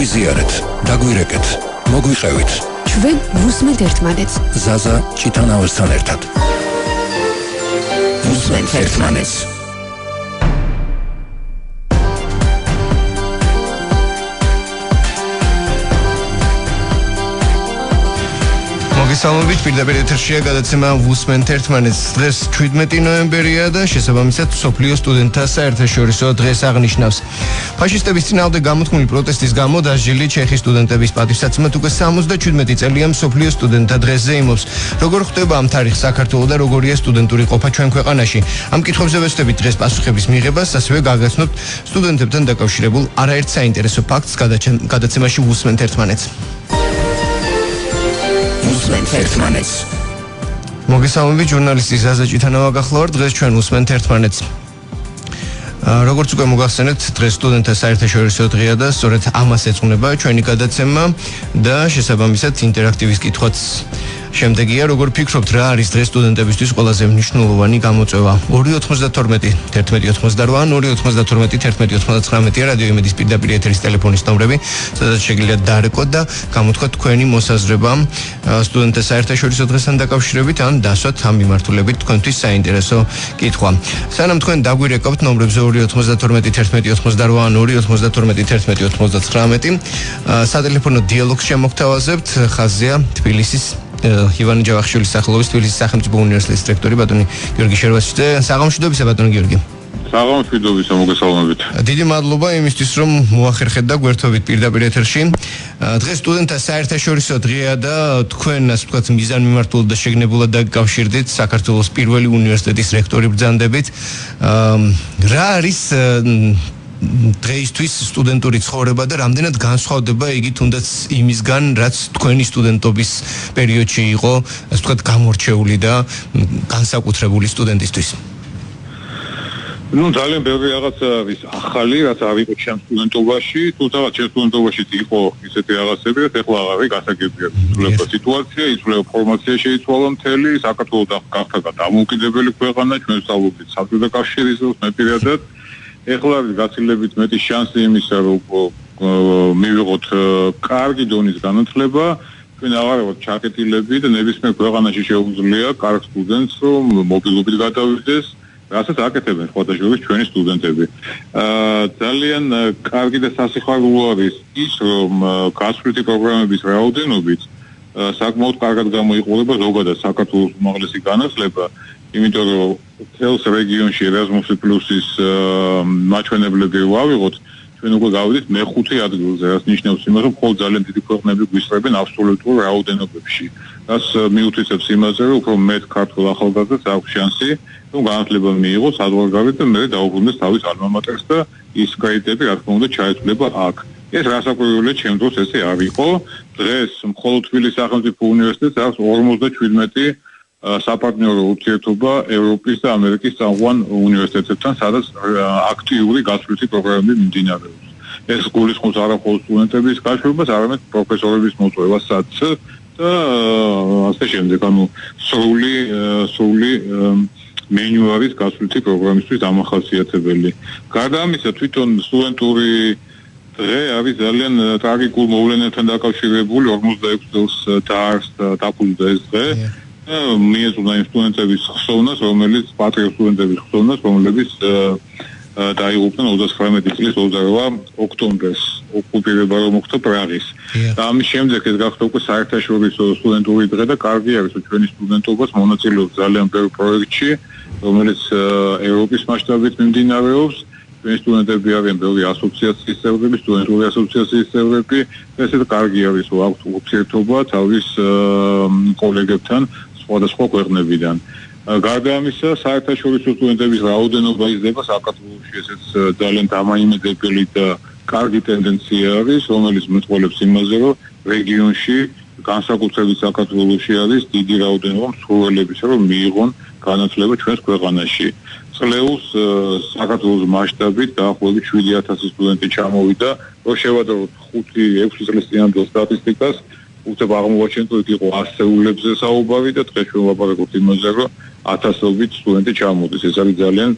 გაგვიზიარეთ, დაგვირეკეთ, მოგვიყევით. ჩვენ ვუსმენთ ერთმანეთს. ზაზა ჩიტანაოსთან ერთად. ვუსმენთ ერთმანეთს. მოგესალმებით, პირდაპირ ეთერშია გადაცემა ვუსმენთ ერთმანეთს. დღეს 17 ნოემბერია და შესაბამისად მსოფლიო სტუდენტთა საერთაშორისო დღეს აღნიშნავს. ფაშისტების წინააღმდეგ გამოთქმული პროტესტის გამო დასჯილი ჩეხის სტუდენტების პატივსაცემად უკვე 77 წელია მსოფლიო სტუდენტთა დღესზე იმობს. როგორ ხდება ამ თარიღს საქართველოს და როგორია სტუდენტური ყოფა ჩვენ ქვეყანაში? ამ კითხვებზე ვეცდებით დღეს პასუხების მიღებას, ასევე გაგაცნობთ სტუდენტებთან დაკავშირებულ არაერთ საინტერესო ფაქტს გადაცემაში ვუსმენთ ერთმანეთს. მოგესალმებით, ჟურნალისტი ზაზა ჭიტანავა გახლავართ. დღეს ჩვენ ვუსმენთ ერთმანეთს. როგორც უკვე მოგახსენეთ, დღეს სტუდენტთა საერთაშორისო დღეა და სწორედ ამას ეძღვნება ჩვენი გადაცემა და შესაბამისად ინტერაქტივის კითხვაც შემდეგია. როგორ ფიქრობთ, რა არის დღეს სტუდენტებისთვის ყველაზე მნიშვნელოვანი გამოწვევა? 292 1188 292 1199 რადიო იმედის პირდაპირ ეთერის ტელეფონის ნომრები, სადაც შეგიძლიათ დარეკოთ და გამოთქვათ თქვენი მოსაზრება სტუდენტთა საერთაშორისო დღესთან დაკავშირებით, ან დასვათ ამ მიმართულებით თქვენთვის საინტერესო კითხვა. სანამ თქვენ დაგვირეკავთ ნომრებზე 292 1188 292 1199 სატელეფონო დიალოგს შემოგთავაზებთ. ხაზია თბილისის ივანე ჯავახიშვილის სახელობის თბილისის სახელმწიფო უნივერსიტეტის რექტორი ბატონი გიორგი შერვაშიძე. საღამოშვიდობისა ბატონი გიორგი. საღამოშვიდობისა, მოგესალმებით. დიდი მადლობა იმისთვის, რომ მოახერხეთ და გვერდობით პირდაპირ ეთერში. დღეს სტუდენტთა საერთაშორისო დღეა და თქვენ, ასე ვთქვათ, მიზანმიმართულად და შეგნებულად დაკავშირდით საქართველოს პირველი უნივერსიტეტის რექტორი ბრძანდებით. რა არის დღეისთვის სტუდენტური ცხოვრება და რამდენად განსხვავდება იგი თუნდაც იმისგან, რაც თქვენი სტუდენტობის პერიოდში იყო, ასე ვთქვათ, გამორჩეული და განსაკუთრებული სტუდენტისთვის? ძალიან ბევრი რაღაცა არის ახალი, რაც არ იყო ჩემს სტუდენტობაში, თუმცა ჩემს სტუდენტობაში იყო ისეთი რაღაცები, რაც ეხლა არ არის გასაგებია. იცვლება სიტუაცია, იცვლება ფორმაცია შეიცვალა მთელი, საქართველოს გახდა დამოუკიდებელი ქვეყანა, ჩვენ ვსწავლობთ საბჭოთა კავშირის დროს, მე პირადად. ეხლა არის გაცილებით მეტი შანსი იმისა, რომ მივიღოთ კარგი დონის განათლება, ჩვენ აღარ ვართ ჩაკეტილები და ნებისმიერ ქვეყანაში შეუძლია კარგ სტუდენტს, რომ მობილობით გადავიდეს, რასაც აკეთებენ სხვადასხვა ჩვენი სტუდენტები. ძალიან კარგი და სასიხარულო არის ის, რომ გასვლითი პროგრამების რაოდენობით საკმაოდ კარგად გამოიყურება ზოგადად საქართველოს უმაღლესი განათლება, იმიტომ რომ თელს რეგიონში Erasmus+-ის მაჩვენებლები ვავიღოთ, ჩვენ უკვე გავიდით მე-5 ადგილზე, რაც ნიშნავს იმას, რომ მხოლოდ ძალიან დიდი ქვეყნები გვისწრებენ აბსოლუტურ რაოდენობებში. რაც მიუთითებს იმაზე, რომ უფრო მეტ ქართულ ახალგაზრდას აქვს შანსი, რომ განათლება მიიღოს საზღვარგარეთ და მერე დაუბრუნდეს თავის ალმა-მატერს და ის კრედიტები, რა თქმა უნდა, ჩაეცვლება აქ. ეს რასაკვირველია, ჩემ დროს ესე არ იყო. დღეს მხოლოდ თბილისის სახელმწიფო უნივერსიტეტს აქვს 57 საპარტნიორო ურთიერთობა ევროპის და ამერიკის წამყვან უნივერსიტეტებთან, სადაც აქტიური გასვლითი პროგრამები მიმდინარეობს. ეს გულისხმობს არა მხოლოდ სტუდენტების გაშვებას, არამედ პროფესორების მოწვევასაც და ასე შემდეგ. ანუ სრული მენიუ არის გასვლითი პროგრამისთვის დამახასიათებელი. გარდა ამისა, თვითონ სტუდენტური დღე არის ძალიან ტრაგიკულ მოვლენებთან დაკავშირებული. 46 წელს დაარსდა დაფუძნდა ეს დღე. მიეძღვნა იმ სტუდენტების ხსოვნას, რომელიც პატრიოტ სტუდენტების ხსოვნას, რომლებიც დაიღუპნენ 29 წლის 28 ოქტომბერს ოკუპირება რომ მოხდა პრაღის. და ამის შემდეგ ეს გახდა უკვე საერთაშორისო სტუდენტური დღე და კარგი არის, რომ ჩვენი სტუდენტობას მონაწილეობს ძალიან ბევრ პროექტში, რომელიც ევროპის მასშტაბით მიმდინარეობს. ჩვენი სტუდენტები არიან ბევრი ასოციაციის წევრები, სტუდენტური ასოციაციის წევრები. ესეც კარგი არის, რომ აქვს ურთიერთობა თავის კოლეგებთან სხვადასხვა ქვეყნებიდან. გარდა ამისა, საერთაშორისო სტუდენტების რაოდენობა იზრდება საქართველოში, ესეც ძალიან დამაიმედებელი და კარგი ტენდენცია არის, რომელიც მეტყველებს იმაზე, რომ რეგიონში, განსაკუთრებით საქართველოში არის დიდი რაოდენობა მსურველებისა, რომ მიიღონ განათლება ჩვენს ქვეყანაში. წლეულს საქართველოს მასშტაბით დაახლოებით 7000 სტუდენტი ჩამოვიდა, რომ შევადაროთ 5-6 წლის წინანდელ სტატისტიკას, უცებ აღმოვაჩენთ, რომ იყო ასეულებზე საუბარი და დღეს ჩვენ ვაპარაკობთ იმაზე, რომ 1000-ობით სტუდენტი ჩამოდის. ეს არის ძალიან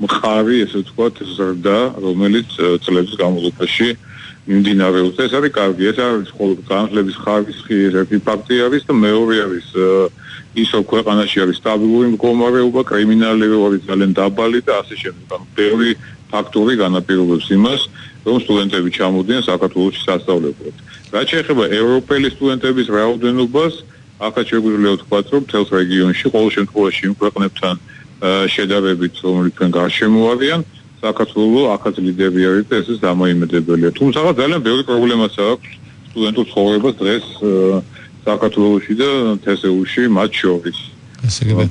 მხარი, ესე ვთქვათ, ზრდა, რომელიც წლების განმავლობაში მიმდინარეობს. ეს არის კარგი, ეს არის მხოლოდ განათლების ხარისხი, ერთი ფაქტი არის და მეორე არის ის რომ ქვეყანაში არის სტაბილური მდგომარეობა, კრიმინალები არის ძალიან დაბალი და ასე შემდეგ. ანუ ბევრი ფაქტორი განაპირობებს იმას, რომ სტუდენტები ჩამოდიან საქართველოში სასწავლებლად. რაც შეეხება ევროპელი სტუდენტების რაოდენობას, ახაც შეგვიძლია ვთქვათ, რომ მთელს რეგიონში ყოველ შემთხვევაში იმ ქვეყნებთან შედარებით, რომელიც თქვენ გარშემო არიან, საქართველო ახაც ლიდერი არის და ეს დამოიმედებელია. თუმცა ძალიან ბევრი პრობლემაც აქვს სტუდენტურ ცხოვრებას დღეს საქართველოში და თესეულში მათ შორის.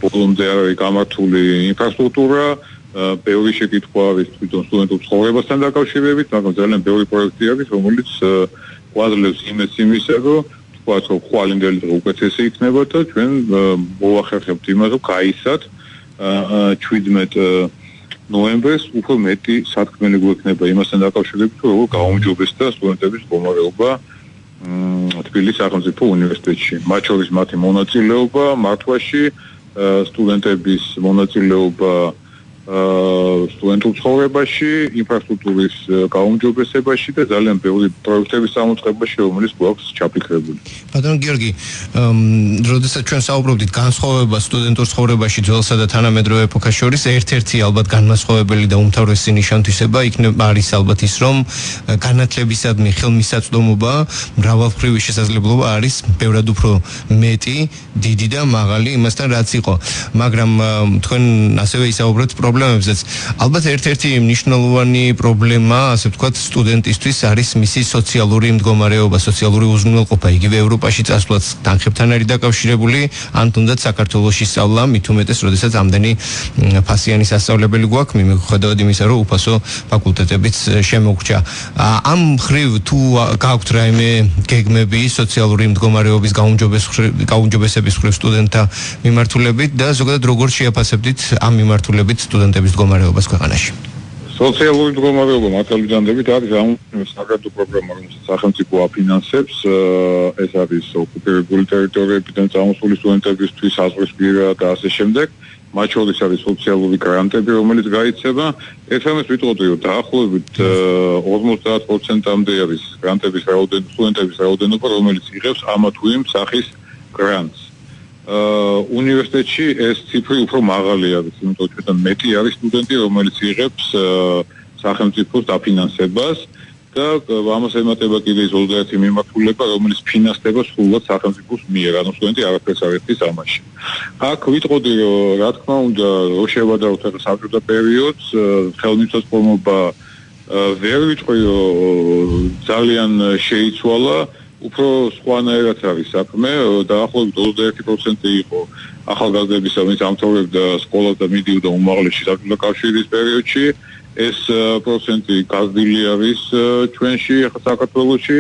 ბოლომდე არ არის გამართული ინფრასტრუქტურა, ბევრი შეკითხვა არის თვითონ სტუდენტურ ცხოვრებასთან დაკავშირებით, მაგრამ ძალიან ბევრი პროექტი არის, რომელიც გვაძლევს იმისა, რომ თქვათ, რომ ხვალინდელი დღე უკეთესი იქნება და ჩვენ მოვახერხებთ იმას, რომ გაისად 17 ნოემბერს უფრო მეტი სათქმელი გვექნება იმასთან დაკავშირებით, რომ როგორ გაუმჯობესდა სტუდენტების მდგომარეობა თბილისის სახელმწიფო უნივერსიტეტში. მათ შორის მათი მონაწილეობა მართვაში, სტუდენტების მონაწილეობა სტუდენტურ ცხოვრებაში, ინფრასტრუქტურის გაუმჯობესებაში და ძალიან ბევრი პროექტების გამოწყებაში, რომელიც გვაქვს ჩაფიქრებული. ბატონო გიორგი, როდესაც ჩვენ საუბრობდით განსხვავებას სტუდენტურ ცხოვრებაში ძველსა და თანამედროვე ეპოქას შორის, ერთ-ერთი ალბათ განმასხვავებელი და უმთავრესი ნიშან-თვისება იქნება არის ალბათ ის, რომ განათლებისადმი ხელმისაწვდომობა, მრავალმხრივი შესაძლებლობა არის ბევრად უფრო მეტი, დიდი და მაღალი იმასთან რაც იყო. მაგრამ თქვენ ასევე ისაუბრეთ პრობლემებზეც. ალბათ ერთ-ერთი მნიშვნელოვანი პრობლემა, ასე ვთქვათ, სტუდენტისთვის არის მისი სოციალური მდგომარეობა, სოციალური უზრუნველყოფა. იგივე ევროპაში წასვლაც თანხებთან არის დაკავშირებული, ან თუნდაც საქართველოში სწავლა, მით უმეტეს, როდესაც ამდენი ფასიანი სასწავლებელი გვაქვს, მიუხედავად იმისა, რომ უფასო ფაკულტეტებიც შემოგრჩა. ამ მხრივ თუ გაქვთ რაიმე გეგმები სოციალური მდგომარეობის გაუმჯობესების მხრივ სტუდენტთა მიმართულებით და ზოგადად როგორ შეაფასებდით ამ მიმართულებით სტუდენტების მდგომარეობას ქვეყანაში? სოციალური მდგომარეობა მართალიდანდებით არის საგადო პროგრამა, რომელსაც სახელმწიფო აფინანსებს. ეს არის ოკუპირებული ტერიტორიებიდან წამოსული სტუდენტებისთვის საზღვრისპირა და ასე შემდეგ. მათ შორის არის სოციალური გრანტები, რომელიც გაიცემა. ერთმანეთს ვიტყოდი, რომ დაახლოებით 50%-მდე არის გრანტების რაოდენობა, სტუდენტების რაოდენობა, რომელიც იღებს ამა თუ იმ სახის გრანტს. უნივერსიტეტში ეს ციფრი უფრო მაღალი არის, იმიტომ რომ მეტი არის სტუდენტი, რომელიც იღებს სახელმწიფოს დაფინანსებას და ამას ემატება კიდე 21 მიმართულება, რომელიც ფინანსდება სრულად სახელმწიფოს მიერ, ანუ სტუდენტი არაფერს არ იხდის ამაში. აქ ვიტყოდი, რომ რა თქმა უნდა, რო შევადაროთ ახლა საბჭოთა პერიოდს, ხელმისაწვდომობა ვერ ვიტყვი, რომ ძალიან შეიცვალა. უფრო სხვანაირად არის საქმე, დაახლოებით 21% იყო ახალგაზრდების, რომელიც ამთავრებდა სკოლას და მიდიოდა უმაღლესში საბჭოთა კავშირის პერიოდში. ეს პროცენტი გაზრდილი არის ჩვენში საქართველოში,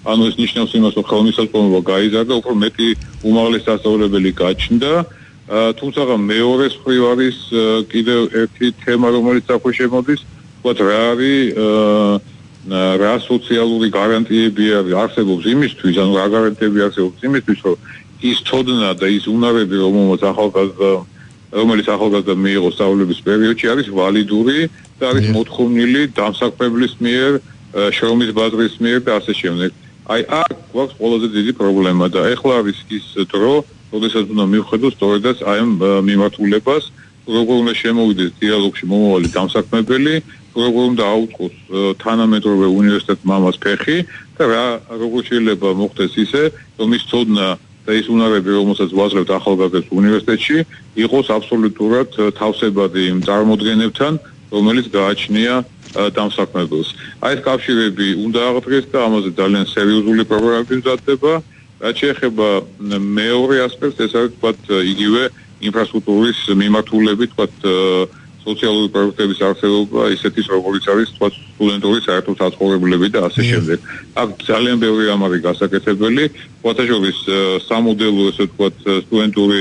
ანუ ეს ნიშნავს იმას, რომ ხელმისაწვდომობა გაიზარდა, უფრო მეტი უმაღლესი სასწავლებელი გაჩნდა. თუმცა მეორე მხრივ არის კიდევ ერთი თემა, რომელიც აქვე შემოდის, ვთქვათ, რა არის რა სოციალური გარანტიები არსებობს იმისთვის, ანუ რა გარანტიები არსებობს იმისთვის, რომ ის ცოდნა და ის უნარები, რომელიც ახალგაზრდა მიიღო სწავლების პერიოდში, არის ვალიდური და არის მოთხოვნილი დამსაქმებლის მიერ, შრომის ბაზრის მიერ და ასე შემდეგ. აი აქ გვაქვს ყველაზე დიდი პრობლემა და ეხლა არის ის დრო, როდესაც უნდა მივხედოთ სწორედაც აი ამ მიმართულებას, როგორ უნდა შემოვიდეს დიალოგში მომავალი დამსაქმებელი, როგორ უნდა აუწყოს თანამედროვე უნივერსიტეტ მამას ფეხი და როგორ შეიძლება მოხდეს ისე, რომ ის ცოდნა და ის უნარები, რომელსაც ვაძლევთ ახალგაზრდებს უნივერსიტეტში, იყოს აბსოლუტურად თავსებადი იმ წარმოდგენებთან, რომელიც გააჩნია დამსაქმებელს. აი ეს კავშირები უნდა აღდგეს და ამაზე ძალიან სერიოზული პროგრამები მზადდება. რაც შეეხება მეორე ასპექტს, ეს არის თქვათ იგივე ინფრასტრუქტურის მიმართულებით, თქვათ სოციალური პროექტების არსებობა, ისეთის როგორიც არის თქვათ სტუდენტური საერთო საცხოვრებლები და ასე შემდეგ. აქ ძალიან ბევრი რამ არის გასაკეთებელი, ფოთაშორის სამოდელო ესე თქვათ სტუდენტური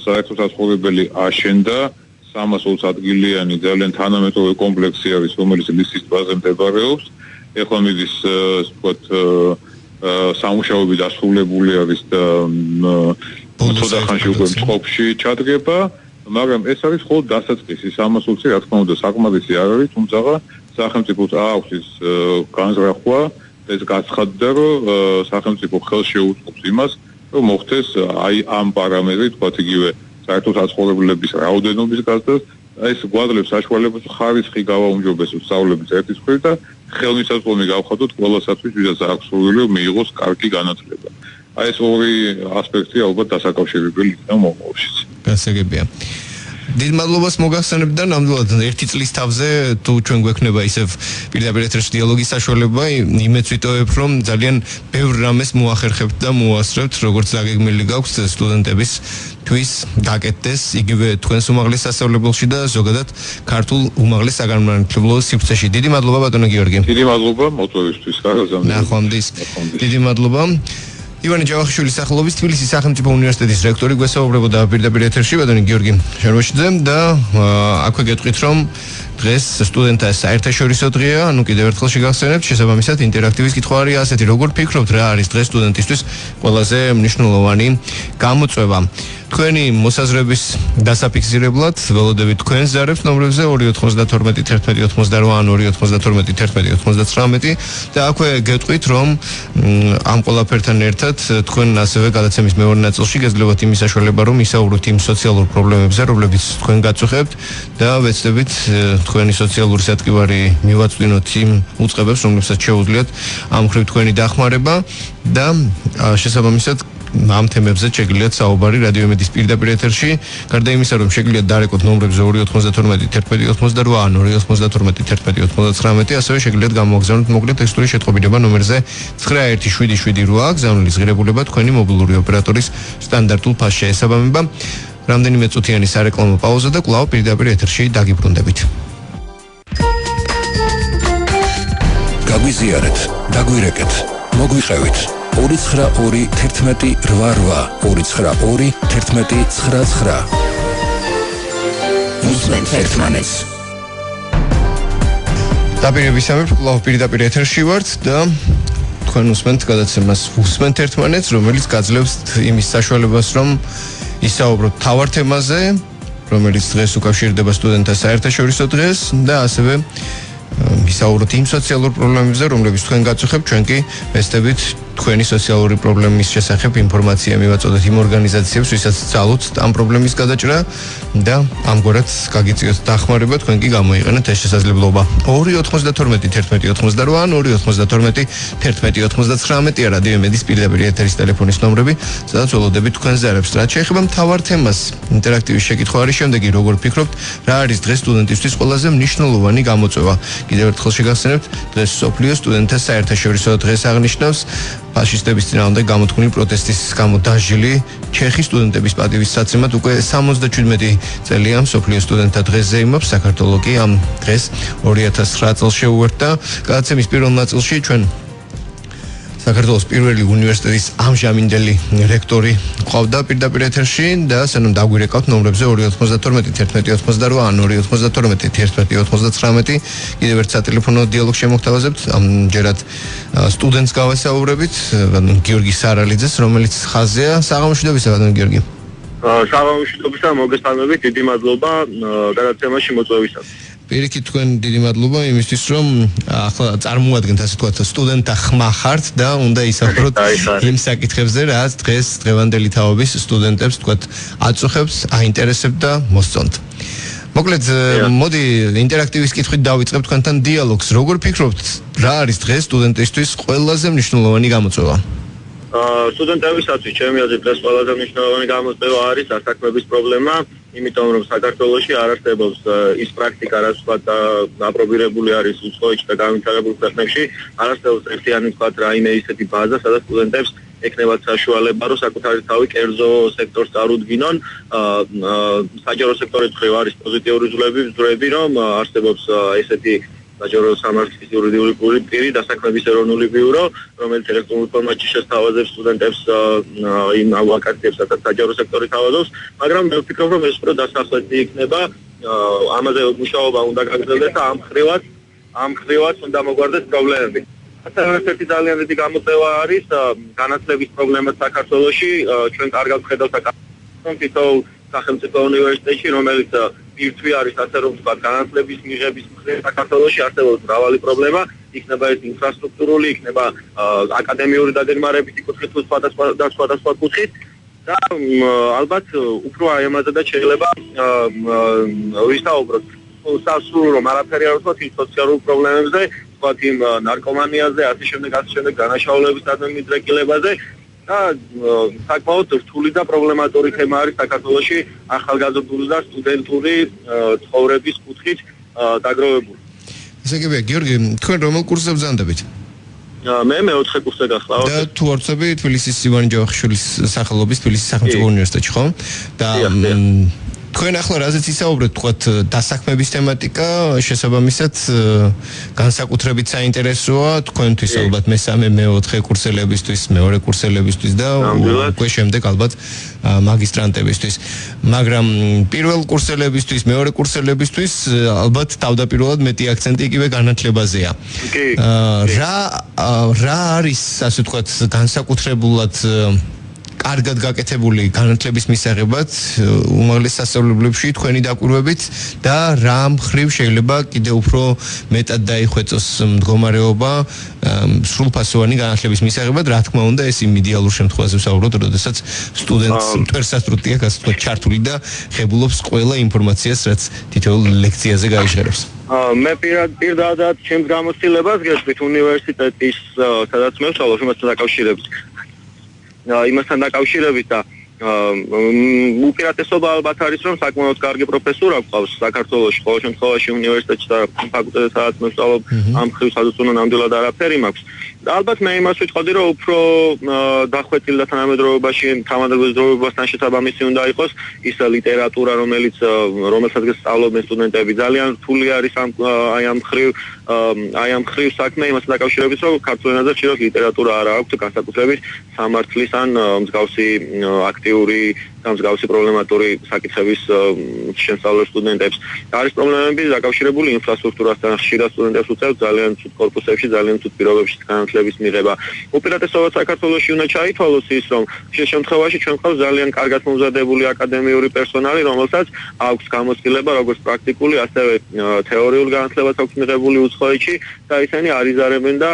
საერთო საცხოვრებელი აშენდა 320 ადგილიანი ძალიან თანამედროვე კომპლექსი არის, რომელიც ლისის ტბაზე მდებარეობს. ეხლა მიდის თქვათ სამუშაოები დასრულებული არის და ცოტა ხანში უკვე მწყობში ჩადგება. მაგრამ ეს არის მხოლოდ დასაწყისი 320, რა თქმა უნდა, საკმარისი არ არის, თუმცა სახელმწიფოს აქვს ის განზრახვა, ეს გაცხადდა, რომ სახელმწიფო ხელს შეუწყობს იმას, რომ მოხდეს აი ამ პარამეტრით, თქვათ იგივე საერთო საცხოვრებლების რაოდენობის გაზრდას, ეს გვაძლევს საშუალებას ხარისხი გავაუმჯობესოს სწავლების ერთის მხრივ და ხელმისაწვდომი გავხადოთ ყველასათვის, ვისაც აქვს სურვილი მიიღოს კარგი განათლება. აი ეს ორი ასპექტი ალბათ დასაკავშირებელი იქნება მომავალშიც. გასაგებია. დიდ მადლობას მოგახსენებთ და ნამდვილად ერთი წლის თავზე თუ ჩვენ გვექნება ისევ პირდაპირ ეთერში დიალოგის საშუალება, იმეც ვიტოვებ, რომ ძალიან ბევრ რამეს მოახერხებთ და მოასწრებთ, როგორც დაგეგმილი გაქვთ სტუდენტებისთვის გაკეთდეს იგივე თქვენს უმაღლეს სასწავლებელში და ზოგადად ქართულ უმაღლეს საგანმანათლებლო სივრცეში. დიდი მადლობა ბატონო გიორგი. დიდი მადლობა მოწვევისთვის. ნახვამდის. დიდი მადლობა. ივანე ჯავახიშვილის სახელობის თბილისის სახელმწიფო უნივერსიტეტის რექტორი გვესაუბრებოდა პირდაპირ ეთერში ბატონი გიორგი შერვაშიძე და აქვე გეტყვით რომ დღეს სტუდენტთა საერთაშორისო დღეა, ანუ კიდევ ერთხელ შეგახსენებთ, შესაბამისად ინტერაქტივის კითხვა არის ასეთი, როგორ ფიქრობთ რა არის დღეს სტუდენტისთვის ყველაზე მნიშვნელოვანი გამოწვევა. თქვენი მოსაზრების დასაფიქსირებლად ველოდებით თქვენს ზარებს ნომრებზე 292 11 88 ან 292 11 99 და აქვე გეტყვით რომ ამ ყველაფერთან ერთად თქვენ ასევე გადაცემის მეორე ნაწილში გეძლევათ იმის საშუალება რომ ისაუბროთ იმ სოციალურ პრობლემებზე, რომლებიც თქვენ გაწუხებთ და ვეცდებით თქვენი სოციალური სათქივარი მივაწვდინოთ იმ უწყებებს, რომლებსაც შეუძლიათ ამ მხრივ თქვენი დახმარება და შესაბამისად ამ თემებზე შეგიძლიათ საუბარი რადიო იმედის პირდაპირ ეთერში. გარდა იმისა, რომ შეგიძლიათ დარეკოთ ნომრებზე 292 11 88 ან 292 11 99, ასევე შეგიძლიათ გამოგზავნოთ მოკლე ტექსტური შეტყობინება ნომერზე 917778. გზავნილის ღირებულება თქვენი მობილური ოპერატორის სტანდარტულ ფასში ესაბამება. რამდენიმე წუთიანი სარეკლამო პაუზა და კვლავ პირდაპირ ეთერში დაგიბრუნდებით. გაგვიზიარეთ, დაგვირეკეთ, მოგვიყევით. 292 11 88 292 11 99. უსმენთ ერთმანეთს. დაპირებისამებრ კვლავ პირდაპირ ეთერში ვართ და თქვენ უსმენთ გადაცემას უსმენთ ერთმანეთს, რომელიც გაძლევს იმის საშუალებას, რომ ისაუბროთ თავარ თემაზე, რომელიც დღეს უკავშირდება სტუდენტთა საერთაშორისო დღეს და ასევე ისაუბროთ იმ სოციალურ პრობლემებზე, რომლებიც თქვენ გაწუხებთ, ჩვენ კი ვესწრებით თქვენი სოციალური პრობლემის შესახებ ინფორმაცია მივაწოდოთ იმ ორგანიზაციებს, ვისაც ძალუთ ამ პრობლემის გადაჭრა და ამგვარად გაგიწიოთ დახმარება, თქვენ კი გამოიყენეთ ეს შესაძლებლობა. 292 11 88 ან 292 11 99 რადიო იმედის პირდაპირ ეთერის ტელეფონის ნომრები, სადაც ველოდებით თქვენ ზარებს. რაც შეეხება მთავარ თემას, ინტერაქტივის შეკითხვა არის შემდეგი, როგორ ფიქრობთ, რა არის დღეს სტუდენტისთვის ყველაზე მნიშვნელოვანი გამოწვევა? კიდევ ერთხელ შეგახსენებთ, დღეს მსოფლიო სტუდენტთა საერთაშორისო დღეს აღნიშნავს ფაშისტების წინააღმდეგ გამოთქმული პროტესტის გამო დაჟილი ჩეხის სტუდენტების პატივისცემად უკვე 77 წელია მსოფლიო სტუდენტთა დღეს ზეიმობს. საქართველოს კი ამ დღეს 2009 წელს შეუერთდა. გადაცემის პირველ ნაწილში ჩვენ საქართველოს პირველი უნივერსიტეტის ამჟამინდელი რექტორი ყავდა პირდაპირ ეთერში და სანამ დაგვირეკავთ ნომრებზე 292 11 88 ან 292 11 99 კიდევ ერთ სატელეფონო დიალოგს შემოგთავაზებთ. ამჯერად სტუდენტს გავესაუბრებით, გიორგი სარალიძეს, რომელიც ხაზია. საღამოშვიდობისა, ბატონო გიორგი. საღამოშვიდობისა, მოგესალმებით, დიდი მადლობა გადაცემაში მოწვევისას. პირიქით თქვენ დიდი მადლობა იმისთვის, რომ ახლა წარმოადგენთ ასე ვთქვათ სტუდენტთა ხმა ხართ და უნდა ისაუბროთ იმ საკითხებზე, რაც დღეს დღევანდელი თაობის სტუდენტებს ვთქვათ აწუხებს, აინტერესებთ და მოსწონთ. მოკლედ, მოდი ინტერაქტივის კითხვით დავიწყებ თქვენთან დიალოგს. როგორ ფიქრობთ, რა არის დღეს სტუდენტისთვის ყველაზე მნიშვნელოვანი გამოწვევა? სტუდენტებისათვის ჩემი აზრით დღეს ყველაზე მნიშვნელოვანი გამოწვევა არის დასაქმების პრობლემა, იმიტომ რომ საქართველოში არ არსებობს ის პრაქტიკა, რაც ვთქვათ აპრობირებული არის უცხოეთში და განვითარებულ ქვეყნებში, არ არსებობს ერთიანი ვთქვათ რაიმე ისეთი ბაზა, სადაც სტუდენტებს ეკნებათ საშუალება, რომ საკუთარი თავი კერძო სექტორს წარუდგინონ. საჯარო სექტორის მხრივ არის პოზიტიური ძვრები, რომ არსებობს ესეთი საჯარო სამართლის იურიდიული პირი, დასაქმების ეროვნული ბიურო, რომელიც ელექტრონულ ფორმატში შესთავაზებს სტუდენტებს იმ ვაკანსიებს, სადაც საჯარო სექტორი თავაზობს, მაგრამ მე ვფიქრობ, რომ ეს უფრო დასახლებული იქნება, ამაზე მუშაობა უნდა გაგრძელდეს და ამ მხრივაც უნდა მოგვარდეს პრობლემები. ასევე ერთი ძალიან დიდი გამოწვევა არის განათლების პრობლემა საქართველოში. ჩვენ კარგად ვხედავთ თითოეულ სახელმწიფო უნივერსიტეტში, რომელიც ბირთვი არის ასე რომ ვთქვათ განათლების მიღების მხრივ საქართველოში არსებობს მრავალი პრობლემა, იქნება ეს ინფრასტრუქტურული, იქნება აკადემიური დაგეგმარებითი კუთხით თუ სხვადასხვა კუთხით და ალბათ უფრო აი ამაზე შეიძლება ვისაუბროთ სასურვო რომ არაფერი არ ვთქვათ იმ სოციალურ პრობლემებზე, ვთქვათ იმ ნარკომანიაზე, ასე შემდეგ განაშაულების დანამიდრეკილებაზე და საკმაოდ რთული და პრობლემატური თემა არის საქართველოში ახალგაზრდული და სტუდენტური ცხოვრების კუთხით დაგროვებული. ესე იგი, გიორგი, თქვენ რომელ კურსზე ბრძანდებით? მე მეოთხე კურსზე გახლავთ. და თუ არ ვწები, თბილისის ივანე ჯავახიშვილის სახელობის თბილისის სახელმწიფო უნივერსიტეტში, ხო? და თქვენ ახლა რაზეც ისაუბრეთ, თქვათ დასაქმების თემატიკა შესაბამისად განსაკუთრებით საინტერესოა თქვენთვის ალბათ მესამე, მეოთხე კურსელებისთვის, მეორე კურსელებისთვის და უკვე შემდეგ ალბათ მაგისტრანტებისთვის. მაგრამ პირველ კურსელებისთვის, მეორე კურსელებისთვის ალბათ თავდაპირველად მეტი აქცენტი იგივე განათლებაზეა. რა არის, ასე ვთქვათ, განსაკუთრებულად კარგად გაკეთებული განათლების მისაღებად უმაღლეს სასწავლებლებში თქვენი დაკვირვებით და რა მხრივ შეიძლება კიდევ უფრო მეტად დაიხვეწოს მდგომარეობა სრულფასოვანი განათლების მისაღებად, რა თქმა უნდა ეს იმ იდეალურ შემთხვევაში ვსაუბრობთ, როდესაც სტუდენტს მტვერსასტრუტია გასცდა ჩართული და ხებულობს ყველა ინფორმაციას, რაც თითოეულ ლექციაზე გაიჟღერებს. მე პირდადად ჩემს გამოცდილებას გესმით უნივერსიტეტის სადაც მე ვსწავლობ იმასთან დაკავშირებით და უპირატესობა ალბათ არის რომ საკმაოდ კარგი პროფესორა გვყავს საქართველოში, ყოველ შემთხვევაში უნივერსიტეტში და ფაკულტეტზე სადაც მე ვსწავლობ ამ მხრივ სადაც უნდა ნამდვილად არაფერი მაქვს. და ალბათ მე იმას ვიტყოდი რომ უფრო დახვეწილი და თანამედროვეობაში თანამედროვეობასთან შესაბამისი უნდა იყოს ის ლიტერატურა რომელსაც სწავლობენ სტუდენტები ძალიან რთული არის აი ამ მხრივ საქმე იმასთან დაკავშირებით რომ ქართულ ენაზე ხშირად ლიტერატურა არ აქვს განსაკუთრებით სამართლის ან მსგავსი აქტიური და მსგავსი პრობლემატური საკითხების შესწავლილ სტუდენტებს. არის პრობლემები დაკავშირებული ინფრასტრუქტურასთან, ხშირად სტუდენტებს უწევთ ძალიან ცუდ კორპუსებში, ძალიან ცუდ პირობებში განათლების მიღება. უპირატესობა საქართველოში უნდა ჩაითვალოს ის, რომ ხშირ შემთხვევაში ჩვენ გვყავს ძალიან კარგად მომზადებული აკადემიური პერსონალი, რომელსაც აქვს გამოცდილება როგორც პრაქტიკული, ასევე თეორიული განათლებაც აქვს მიღებული უცხოეთში და ისინი არიზარებენ და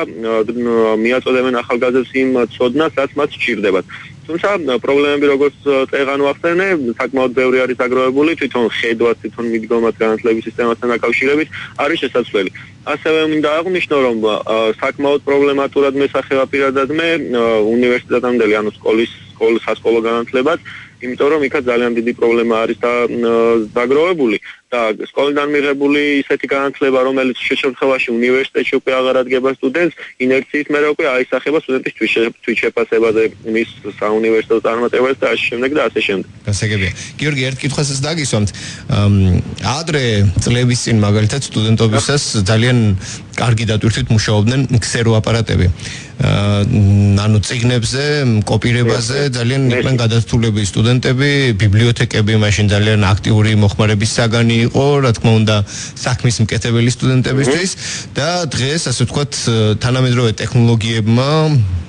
მიაწოდებენ ახალგაზრდებს იმ ცოდნას, რაც მათ სჭირდებათ. თუმცა პრობლემები როგორც წეღან ვახსენე, საკმაოდ ბევრი არის დაგროვებული, თვითონ ხედვა, თვითონ მიდგომაც განათლების სისტემასთან დაკავშირებით არის შესაძლებელი. ასევე მინდა აღვნიშნო, რომ საკმაოდ პრობლემატურად მესახება პირადად მე უნივერსიტეტამდელი, ანუ სასკოლო განათლებაც, იმიტომ რომ იქაც ძალიან დიდი პრობლემა არის დაგროვებული და სკოლიდან მიღებული ისეთი განათლება, რომელიც შემთხვევაში უნივერსიტეტში უკვე აღარ ადგება სტუდენტს, ინერციით მერე უკვე აისახება სტუდენტის თვითშეფასებაზე, მის საუნივერსიტეტო წარმატებაზე და ასე შემდეგ და ასე შემდეგ. გასაგებია. გიორგი, ერთ კითხვასაც დაგისვამთ. ადრე წლების წინ მაგალითად სტუდენტობისას ძალიან კარგი დატვირთვით მუშაობდნენ ქსერო აპარატები. ანუ წიგნებზე, კოპირებაზე ძალიან იყვნენ გადასტულები სტუდენტები, ბიბლიოთეკები მაშინ ძალიან აქტიური მოხმარების საგანი იყო, რა თქმა უნდა, საქმის მკეთებელი სტუდენტებისთვის და დღეს, ასე ვთქვათ, თანამედროვე ტექნოლოგიებმა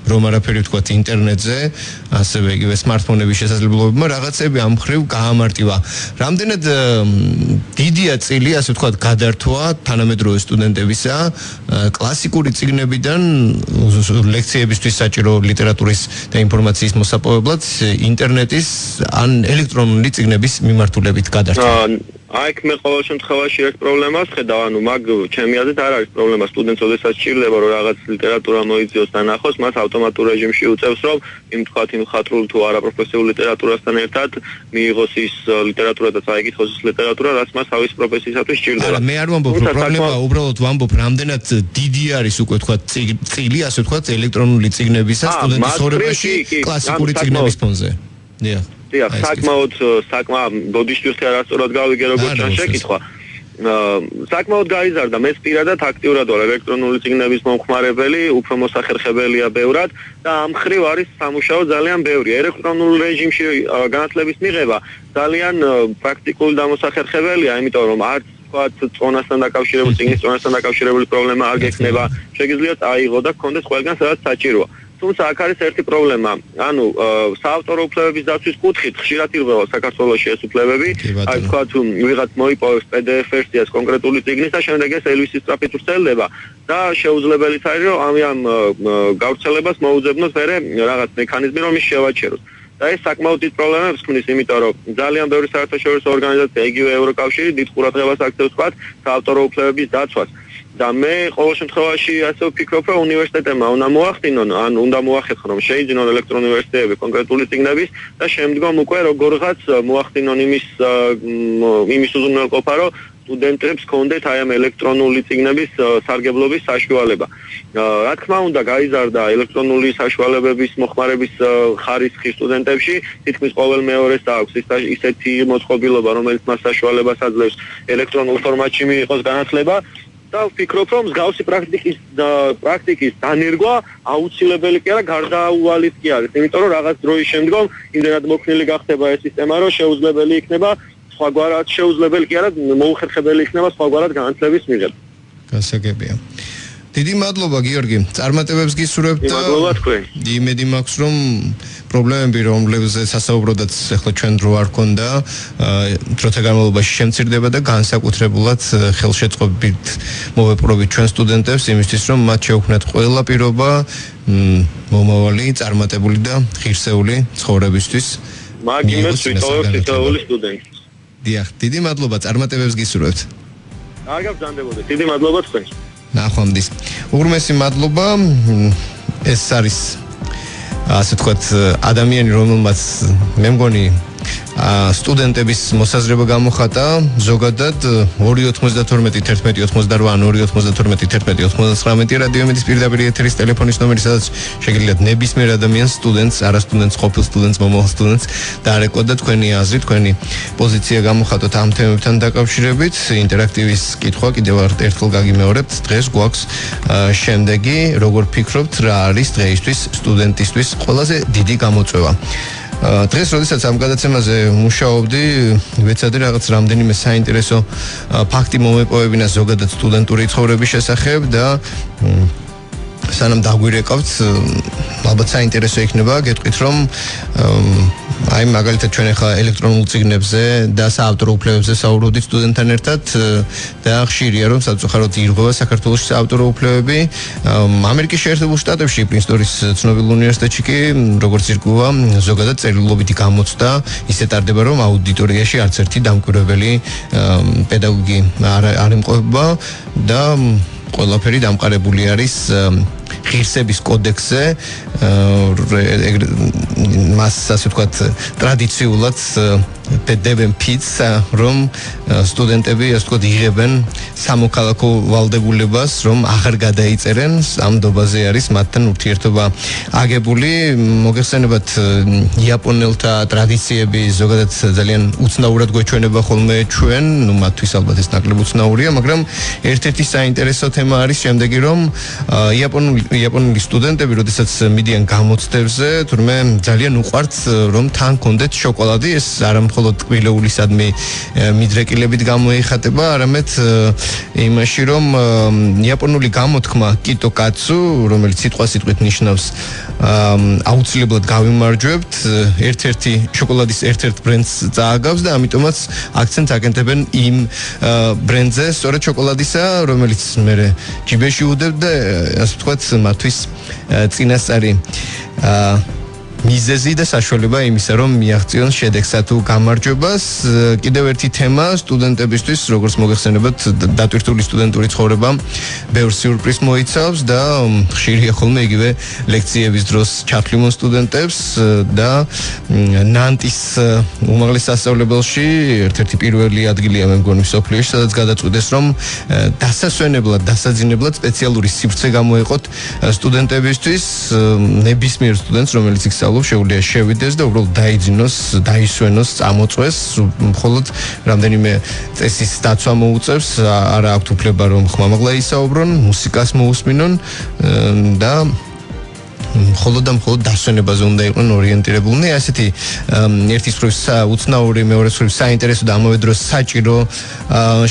რომ არაფერი ვთქვათ ინტერნეტზე, ასევე იგივე სმარტფონების შესაძლებლობებმა რაღაცები ამ მხრივ გაამარტივა. რამდენად დიდია წილი, ასე ვთქვათ, გადართვა თანამედროვე სტუდენტებისა კლასიკური წიგნებიდან ლექციებისთვის საჭირო ლიტერატურის და ინფორმაციის მოსაპოვებლად ინტერნეტის ან ელექტრონული წიგნების მიმართულებით გადართვა. Აქ მე ყოველ შემთხვევაში ერთ პრობლემას ხედავ, ანუ მაგ ჩემი აზრით არ არის პრობლემა სტუდენტს, ოდესაც სჭირდება რომ რაღაც ლიტერატურა მოიძიოს და ნახოს, მას ავტომატურ რეჟიმში უწევს რომ იმ ხატრულ თუ არაპროფესიულ ლიტერატურასთან ერთად მიიღოს ის ლიტერატურა და წაიკითხოს ის ლიტერატურა, რაც მას თავის პროფესიისათვის სჭირდება. მე არ ვამბობ, რომ პრობლემა უბრალოდ ვამბობ, რამდენად დიდი არის უკვე თქვა წილი, ასე ვთქვათ, ელექტრონული წიგნებისა სტუდენტის ცხოვრებაში კლასიკური წიგნების ფონზე. საკმაოდ ბოდიშვილს არასწორად გავიგე როგორც ჩან შეკითხვა. საკმაოდ გაიზარდა მე პირადად აქტიურად ვარ ელექტრონული წიგნების მომხმარებელი, უფრო მოსახერხებელია ბევრად და ამ მხრივ არის სამუშაო ძალიან ბევრი. ელექტრონულ რეჟიმში განათლების მიღება ძალიან პრაქტიკული და მოსახერხებელია, იმიტომ რომ არც წონასთან დაკავშირებული, წიგნის წონასთან დაკავშირებული პრობლემა არ გექნება. შეგიძლიათ აიღო და გქონდეს ყველგან სადაც საჭიროა. თუმცა აქ არის ერთი პრობლემა. ანუ საავტორო უფლებების დაცვის კუთხით ხშირად ირღვევა საქართველოში ეს უფლებები. აი თქვა თუ ვიღაც მოიპოვებს PDF ვერსიას კონკრეტული წიგნის და შემდეგ ეს ელვისის სწრაფით ვრცელდება და შეუძლებელიც არის რომ ამ გავრცელებას მოუძებნოს მერე რაღაც მექანიზმი რომ ის შევაჩეროს. და ეს საკმაოდ დიდ პრობლემებს ქმნის, იმიტომ რომ ძალიან ბევრი საერთაშორისო ორგანიზაცია, იგივე ევროკავშირი დიდ ყურადღებას აქცევს თქვათ საავტორო უფლებების დაცვას. და მე ყოველ შემთხვევაში ასე ვფიქრობ, რომ უნივერსიტეტებმა უნდა მოახდინონ, ან უნდა მოახერხონ, რომ შეიძინონ ელექტრონული ვერსიები კონკრეტული წიგნების და შემდგომ უკვე როგორღაც მოახდინონ იმის უზრუნველყოფა, რომ სტუდენტებს ჰქონდეთ აი ამ ელექტრონული წიგნების სარგებლობის საშუალება. რა თქმა უნდა, გაიზარდა ელექტრონული საშუალებების მოხმარების ხარისხი სტუდენტებში, თითქმის ყოველ მეორეს აქვს ისეთი მოწყობილობა, რომელიც მას საშუალებას აძლევს ელექტრონულ ფორმატში მიიღოს განათლება. და ვფიქრობ, რომ მსგავსი პრაქტიკის დანერგვა აუცილებელი კი არა, გარდაუვალიც კი არის, იმიტომ რომ რაღაც დროის შემდგომ იმდენად მოქნილი გახდება ეს სისტემა, რომ შეუძლებელი იქნება სხვაგვარად შეუძლებელი კი არა, მოუხერხებელი იქნება სხვაგვარად განათლების მიღება. გასაგებია. დიდი მადლობა გიორგი. წარმატებებს გისურვებთ და მადლობა თქვენ. იმედი მაქვს, რომ პრობლემები, რომლებზეც ასაუბროდათ, ახლა ჩვენ დრო არ ქონდა, დროთა განმავლობაში შემცირდება და განსაკუთრებულად ხელშეწყობით მოვეპყრობით ჩვენ სტუდენტებს იმისთვის, რომ მათ შეუქმნათ ყველა პირობა მომავალი, წარმატებული და ღირსეული ცხოვრებისთვის. მაგიმეს ვიტოვებ თითოეული სტუდენტი. დიახ, დიდი მადლობა, წარმატებებს გისურვებთ. კარგად ბრძანდებოდეთ. დიდი მადლობა თქვენს. ნახვამდის. უღრმესი მადლობა. ეს არის ასე თქვათ ადამიანი, რომელმაც მე მგონი სტუდენტების მოსაზრება გამოხატა ზოგადად 292-11-88 ან 292-11-89 რადიომედის პირდაპირ ეთერის ტელეფონის ნომერი, სადაც შეგიძლიათ ნებისმიერ ადამიანს, სტუდენტს, არასტუდენტს, ყოფილ სტუდენტს, მომავალ სტუდენტს დაარეკოთ და თქვენი აზრი, თქვენი პოზიცია გამოხატოთ ამ თემებთან დაკავშირებით. ინტერაქტივის კითხვა კიდევ ერთხელ გაგიმეორებთ. დღეს გვაქვს შემდეგი, როგორ ფიქრობთ, რა არის დღეისთვის სტუდენტისთვის ყველაზე დიდი გამოწვევა? დღეს, როდესაც ამ გადაცემაზე მუშაობდი, ვეცადე რაღაც რამდენიმე საინტერესო ფაქტი მომეპოვებინა ზოგადად სტუდენტური ცხოვრების შესახებ და სანამ დაგვირეკავთ, ალბათ საინტერესო იქნება, გეტყვით, რომ აი მაგალითად ჩვენ ახლა ელექტრონულ წიგნებზე და საავტორო უფლებებზე საუბრობდით სტუდენტთან ერთად და ხშირია რომ საწუხაროდ ირღვევა საქართველოში საავტორო უფლებები. ამერიკის შეერთებულ შტატებში, პრინსტონის ცნობილ უნივერსიტეტში კი როგორც ირკვევა, ზოგადად წერილობითი გამოცდა ისე ტარდება, რომ აუდიტორიაში არც ერთი დამკვირვებელი პედაგოგი არ იმყოფება და ყველაფერი დამყარებული არის ღირსების კოდექსზე, მას ასე ვთქვათ ტრადიციულად დებენ ფიცს, რომ სტუდენტები ასე ვთქვათ იღებენ სამოქალაქო ვალდებულებას, რომ აღარ გადაიწერენ, ამ დობაზე არის მათთან ურთიერთობა აგებული. მოგეხსენებათ იაპონელთა ტრადიციები ზოგადად ძალიან უცნაურად გვეჩვენება ხოლმე ჩვენ, ну მათთვის ალბათ ეს ნაკლებ უცნაურია, მაგრამ ერთ-ერთი საინტერესო თემა არის შემდეგი, რომ იაპონელი სტუდენტები, როდესაც მიდიან გამოცდებზე, თურმე ძალიან უყვართ, რომ თან კონდეთ შოკოლადი, ეს არა მხოლოდ ტკბილეულისადმი მიდრეკილებით გამოიხატება, არამედ იმაში, რომ იაპონური გამოთქმა კიტოკაცუ, რომელიც სიტყვასიტყვით ნიშნავს აუცილებლად გავიმარჯვებთ, ერთ-ერთი შოკოლადის ერთ-ერთ ბრენდს წააგავს და ამიტომაც აქცენტს აკეთებენ იმ ბრენდზე, სწორედ შოკოლადისა, რომელიც მე ჯიბეში უდევთ და ასე ვთქვათ, მათთვის წინასწარი მიზეზი და საშუალება იმისა, რომ მიაღწიონ შედეგსა თუ გამარჯვებას. კიდევ ერთი თემა სტუდენტებისთვის, როგორც მოგეხსენებათ, დატვირთული სტუდენტური ცხოვრება ბევრ სიურპრიზს მოიცავს და ხშირია ხოლმე იგივე ლექციების დროს ჩათვლიმონ სტუდენტებს და ნანტის უმაღლეს სასწავლებელში ერთ-ერთი პირველი ადგილია მე მგონი მსოფლიოში, სადაც გადაწყვიტეს, რომ დასასვენებლად, დასაძინებლად სპეციალური სივრცე გამოეყოთ სტუდენტებისთვის, ნებისმიერ სტუდენტს, რომელიც იქ შეუძლია შევიდეს და უბრალოდ დაიძინოს, დაისვენოს, წამოწვეს, მხოლოდ რამდენიმე წესის დაცვა მოუწევს, არა აქვთ უფლება რომ ხმამაღლა ისაუბრონ, მუსიკას მოусმინონ და მხოლოდ და მხოლოდ დასვენებაზე უნდა იყვნენ ორიენტირებულნი. ასეთი ერთის მხრივ უცნაური, მეორე მხრივ საინტერესო და ამავე დროს საჭირო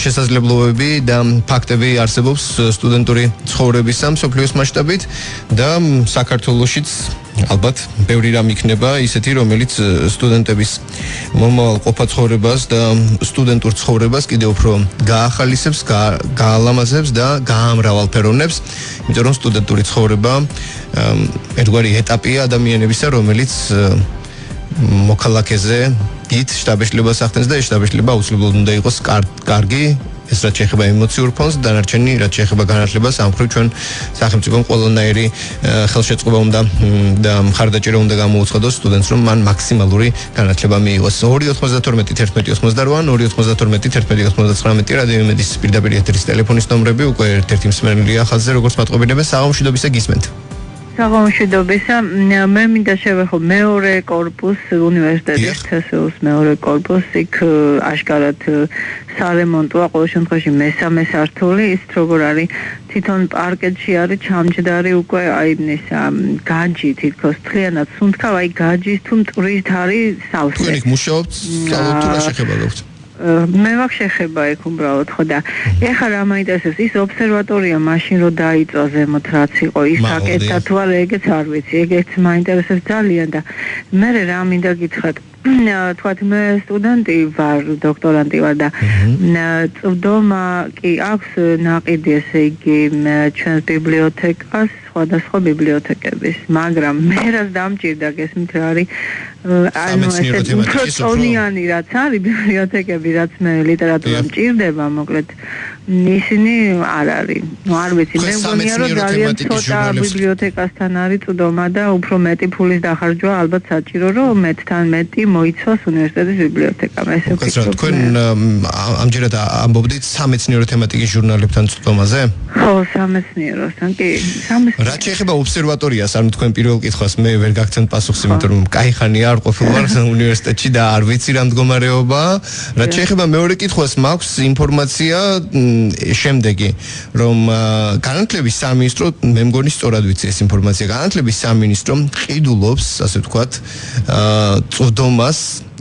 შესაძლებლობები და ფაქტები არსებობს სტუდენტური ცხოვრებისა მსოფლიოს მასშტაბით და საქართველოშიც ალბათ ბევრი რამ იქნება ისეთი, რომელიც სტუდენტების მომავალ ყოფა ცხოვრებას და სტუდენტურ ცხოვრებას კიდევ უფრო გაახალისებს, გაალამაზებს და გაამრავალფეროვნებს, იმიტომ რომ სტუდენტური ცხოვრება ერთგვარი ეტაპია ადამიანებისა, რომელიც მოქალაქეზე დიდ შთაბეჭდილებას ახდენს და ეს შთაბეჭდილება აუცილებლად უნდა იყოს კარგი, ეს რაც შეეხება ემოციურ ფონს, დანარჩენი რაც შეეხება განათლებას, ამ მხრივ ჩვენ სახელმწიფომ ყველანაირი ხელშეწყობა უნდა და მხარდაჭერა უნდა გამოუცხადოს სტუდენტს, რომ მან მაქსიმალური განათლება მიიღოს. 292 11 88 292 11 99 რადიო იმედის პირდაპირ ეთერის ტელეფონის ნომრები უკვე ერთ-ერთი მსმენელია ხაზზე, როგორც მატყობინებენ საღამოშვიდობისა გისმენთ. საღამოშვიდობისა, მე მინდა შევეხო მეორე კორპუს უნივერსიტეტის თესეულს მეორე კორპუს, იქ აშკარად სარემონტოა, ყოველ შემთხვევაში მესამე სართული, ის როგორ არის თვითონ პარკეტში არის ჩამჯდარი უკვე აი ეს გაჯი თითქოს მთლიანად სუნთქავ, აი გაჯის თუ მტვრით არის სავსე. თქვენ იქ მუშაობთ, სწავლობთ თუ რა შეხება გაქვთ? მე მაქვს შეხება იქ უბრალოდ ხო და ეხლა რა მაინტერესებს ის ობსერვატორია მაშინ რო დაიწვა ზემოთ რაც იყო ის აკეთა თუ არა ეგეც არ ვიცი ეგეც მაინტერესებს ძალიან და მე რა მინდა გითხრათ თქვათ მე სტუდენტი ვარ დოქტორანტი ვარ და წვდომა კი აქვს ნაყიდი ესე იგი ჩვენს ბიბლიოთეკას სხვადასხვა ბიბლიოთეკების მაგრამ მე რაც დამჭირდა გესმით რა არის ანუ ესე პროტონიანი რაც არის ბიბლიოთეკები რაც მე ლიტერატურა მჭირდება მოკლედ ისინი არ არის ნუ არ ვიცი მე მგონია რომ ძალიან ცოტა ბიბლიოთეკასთან არის წვდომა და უფრო მეტი ფულის დახარჯვა ალბათ საჭირო რომ მეტთან მეტი მოიცვას უნივერსიტეტის ბიბლიოთეკამ ესე ვფიქრობ. თქვენ ამჯერად ამბობდით სამეცნიერო თემატიკის ჟურნალებთან წვდომაზე? ხო, სამეცნიეროსთან კი, სამეცნიერო. რაც შეეხება ობსერვატორიას, ანუ თქვენ პირველ კითხვას მე ვერ გაგცემ პასუხს, იმიტომ რომ კაიხანი არ ყოფილ ვარ უნივერსიტეტში და არ ვიცი რა მდგომარეობაა. რაც შეეხება მეორე კითხვას, მაქვს ინფორმაცია შემდეგი, რომ განათლების სამინისტრო, მე მგონი სწორად ვიცი ეს ინფორმაცია, განათლების სამინისტრო ყიდულობს, ასე ვთქვათ, წვდომას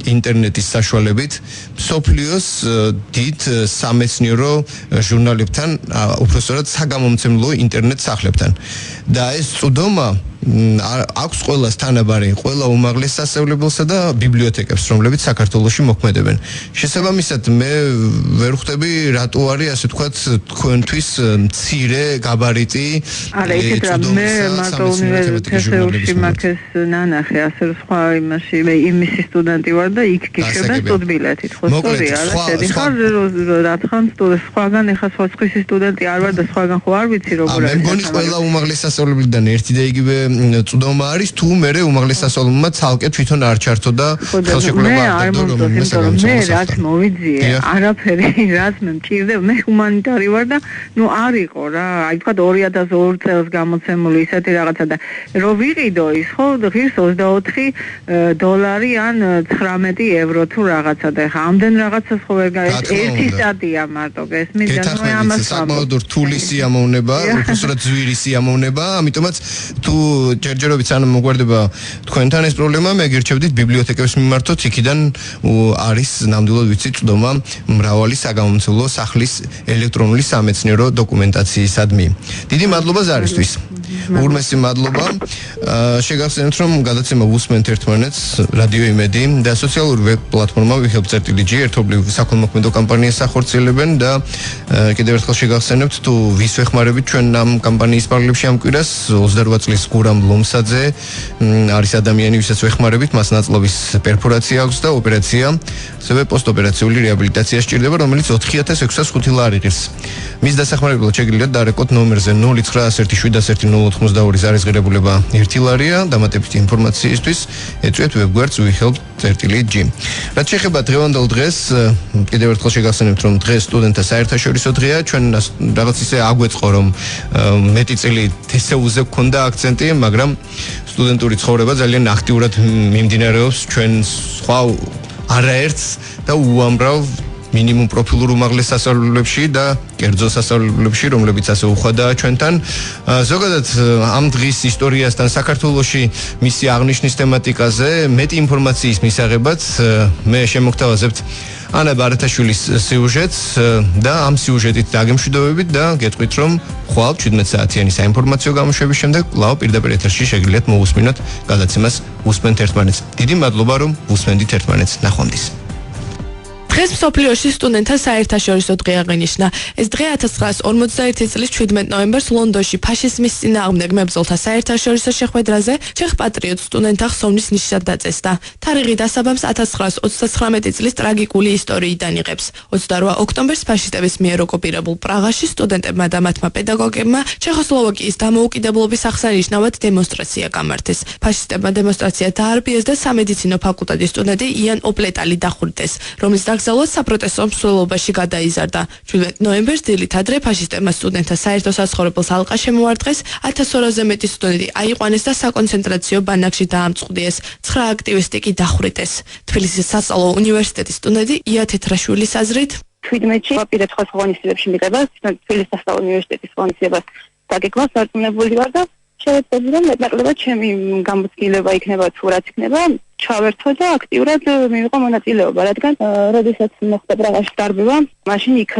ინტერნეტის საშუალებით სოფლიოს დიდ სამეცნიერო ჟურნალებთან, უпростоრად საგამომცემლო ინტერნეტ სახლებთან. და ეს წვდომა აქვს ყველას თანაბარი, ყველა უმაღლეს სასწავლებელსა და ბიბლიოთეკებს, რომლებიც საქართველოში მოქმედებენ. შესაბამისად, მე ვერ ხვდები, რატო არის ასე ვთქვათ, თქვენთვის მცირე გაბარიტი. არა, ისეთ რა მე მარტო უნივერსიტეტში მაქვს ნანახი, ასე სხვა იმაში, მე იმისი სტუდენტი ვარ და იქ გიხება სტუდბილეთით, ხო სწორია, არა, შედიხარ რა თხან სხვაგან ეხა სხვა სტუდენტი არ ვარ და სხვაგან ხო არ ვიცი როგორ არის. მე მგონი ყველა უმაღლეს სასწავლებელიდან ერთი და იგივე წვდომა არის თუ მე უმაღლეს სასწავლებელმა ცალკე თვითონ არ ჩართო და ხელშეკრულება არ დადო რომ მე რაც მოვიძიე არაფერი რაც მე მჭირდება მე ჰუმანიტარი ვარ და ნუ არ იყო რა აი თქვა 2002 წელს გამოცემული ისეთი რაღაცა და რო ვიყიდო ის ხო ღირს $24 ან 19 евро თუ რაღაცა და ხა ამდენ რაღაცას ხო ვერ გაიგე ერთი სტატია მარტო გესმის და ნუ ამას საკმაოდ რთული სიამოვნება უბრალოდ ძვირი სიამოვნება ამიტომაც თუ ჯერჯერობით სანამ მოგვარდება თქვენთან ეს პრობლემა მე გირჩევდით ბიბლიოთეკებს მიმართოთ იქიდან არის ნამდვილად ვიცი წვდომა მრავალი საგამომცემლო სახლის ელექტრონული სამეცნიერო დოკუმენტაციისადმი დიდი მადლობა ზარისთვის ურმესი მადლობა შეგახსენებთ რომ გადაცემა ვუსმენთ ერთმანეთს რადიო იმედი და სოციალური ვებ პლატფორმა WeHelp.gi ერთობლივ საქველმოქმედო კამპანიას ახორციელებენ და კიდევ ერთხელ შეგახსენებთ თუ ვის ვეხმარებით ჩვენ ამ კამპანიის პარალელში ამ კვირას 28 წლის გურამ ლომსაძე არის ადამიანი ვისაც ვეხმარებით მას ნაწლავის პერფორაცია აქვს და ოპერაცია ასევე პოსტოპერაციული რეაბილიტაცია სჭირდება რომელიც 4605 ლარი ღირს მის დასახმარებლად შეგიძლიათ დარეკოთ ნომერზე 0917108082 ზარისღირებულება 1 ლარია დამატებითი ინფორმაციისთვის ეწვიეთ ვებგვერდს WeHelp.gi რაც შეეხება დღევანდელ დღეს კიდევ ერთხელ შეგახსენებთ რომ დღეს სტუდენტთა საერთაშორისო დღეა ჩვენ რაღაც ისე აგვეწყო რომ მეტი წელი თესეულზე გქონდა აქცენტი მაგრამ სტუდენტური ცხოვრება ძალიან აქტიურად მიმდინარეობს ჩვენ სხვა არაერთს და უამრავ მინიმუმ პროფილურ უმაღლეს სასწავლებლებში და კერძო სასწავლებლებში, რომლებიც ასე უხვადაა ჩვენთან. ზოგადად ამ დღის ისტორიასთან საქართველოში მისი აღნიშვნის თემატიკაზე მეტი ინფორმაციის მისაღებად მე შემოგთავაზებთ ანა ბარათაშვილის სიუჟეტს და ამ სიუჟეტით დაგემშვიდობებით და გეტყვით რომ ხვალ 17 საათიანი საინფორმაციო გამოშვების შემდეგ კვლავ პირდაპირ ეთერში შეგიძლიათ მოусმინოთ გადაცემას უსმენთ ერთმანეთს. დიდი მადლობა რომ უსმენდით ერთმანეთს. ნახვამდის. დღეს მსოფლიოში სტუდენტთა საერთაშორისო დღე აღინიშნა. ეს დღე 1941 წლის 17 ნოემბერს ლონდონში ფაშიზმის წინააღმდეგ მებრძოლთა საერთაშორისო შეხვედრაზე ჩეხ პატრიოტ სტუდენტთა ხსოვნის ნიშნად დაწესდა. თარიღი დასაბამს 1939 წლის ტრაგიკული ისტორიიდან იღებს. 28 ოქტომბერს ფაშისტების მიერ ოკუპირებულ პრაღაში სტუდენტებმა და მათმა პედაგოგებმა ჩეხოსლოვაკიის დამოუკიდებლობის აღსანიშნავად დემონსტრაცია გამართეს. ფაშისტებმა დემონსტრაცია დაარბიეს და სამედიცინო ფაკულტეტის სტუდენტი იან ოპლეტალი დახვრიტეს, რომლის ზალოთ საპროტესტო მსვლელობაში გადაიზარდა. 17 ნოემბერს დილით ადრე ფაშისტებმა სტუდენტთა საერთო საცხოვრებელს ალყა შემოარტყეს, 1200-ზე მეტი სტუდენტი აიყვანეს და საკონცენტრაციო ბანაკში დაამწყვდიეს. 9 აქტივისტი კი დახვრიტეს. თბილისის სასწავლო უნივერსიტეტის სტუდენტი ია თეთრაშვილის აზრით 17-ში ვაპირებ სხვა ღონისძიებებში მიღებას, თბილისის სასწავლო უნივერსიტეტის ღონისძიებას დაგეგმავს დარწმუნებული ვარ და შევეცდები რომ მეტნაკლებად ჩემი გამოცდილება იქნება თუ რაც იქნება ჩავერთო და აქტიურად მივიღო მონაწილეობა, რადგან როდესაც მოხდა პრაღაში დარბევა, მაშინ იქ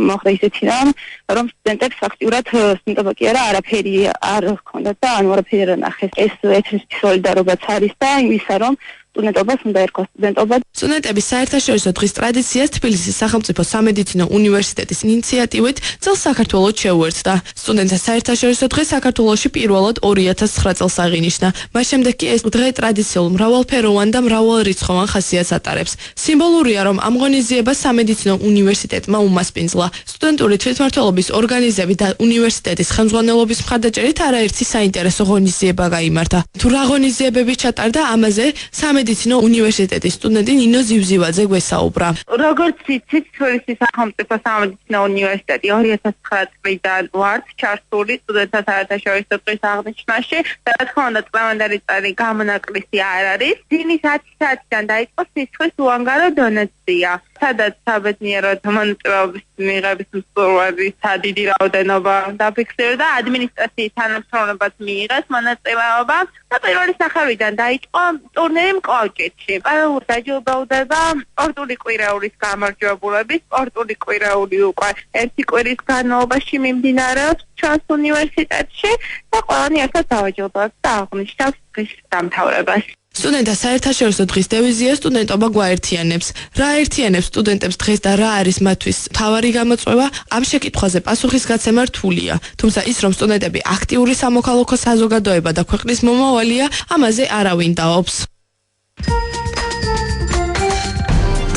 მოხდა ისეთი რამ, რომ სტუდენტებს აქტიურად სტუდენტობა კი არა, არაფერი არ ჰქონდათ და ანუ არაფერი არ ნახეს. ეს ეთნის სოლიდარობაც არის და იმისა, რომ სტუდენტობას უნდა ერქვა სტუდენტობა. სტუდენტების საერთაშორისო დღის ტრადიციას თბილისის სახელმწიფო სამედიცინო უნივერსიტეტის ინიციატივით წელს საქართველოს შეუერთდა. სტუდენტთა საერთაშორისო დღე საქართველოში პირველად 2009 წელს აღინიშნა. მას შემდეგ კი ეს დღე ტრადიციულ მრავალფეროვან და მრავალრიცხოვან ხასიათს ატარებს. სიმბოლურია, რომ ამ ღონისძიებას სამედიცინო უნივერსიტეტმა უმასპინძლა. სტუდენტური თვითმმართველობის ორგანიზები და უნივერსიტეტის ხელმძღვანელობის მხარდაჭერით არაერთი საინტერესო ღონისძიება გაიმართა. თუ რა ღონისძიებები ჩატარდა, ამაზე სამედიცინო უნივერსიტეტის სტუდენტი ნინო ზივზივაძე გვესაუბრა. როგორც იცით, თბილისის სახელმწიფო სამედიცინო უნივერსიტეტი 2009 წლიდან ვართ ჩართული სტუდენტთა საერთაშორისო დღის აღნიშვნაში და რა თქმა უნდა წლევანდელი წელი გამონაკლისი არ არის. დილის 10 საათიდან დაიწყო სიცხვის უანგარო დონაცია, სადაც საბედნიეროდ მონაწილეობის მიღების მსურველების დიდი რაოდენობა დაფიქსირდა, ადმინისტრაციის თანამშრომლებაც მიიღეს მონაწილეობა და პირველი სახევიდან დაიწყო ტურნირი მკლავჭიდში. პარალელურად დაჯილდოვდება სპორტული კვირაულის გამარჯვებულები, სპორტული კვირაული უკვე ერთი კვირის განმავლობაში მიმდინარეობს ჩვენს უნივერსიტეტში და ყველანი ერთად დავაჯილდოვებთ და აღნიშნავს დღის დამთავრებას. სტუდენტთა საერთაშორისო დღის დევიზია სტუდენტობა გვაერთიანებს. რა ერთიანებს სტუდენტებს დღეს და რა არის მათთვის მთავარი გამოწვევა? ამ შეკითხვაზე პასუხისგაცემა რთულია. თუმცა ის, რომ სტუდენტები აქტიური სამოქალაქო საზოგადოება და ქვეყნის მომავალია, ამაზე არავინ დაობს.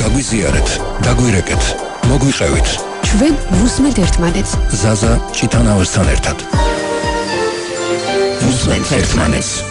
გაგვიზიარეთ, დაგვირეკეთ, მოგვიყევით. ჩვენ ვუსმენთ ერთმანეთს. ზაზა ჭიტანაურსთან ერთად. ვუსმენთ ერთმანეთს.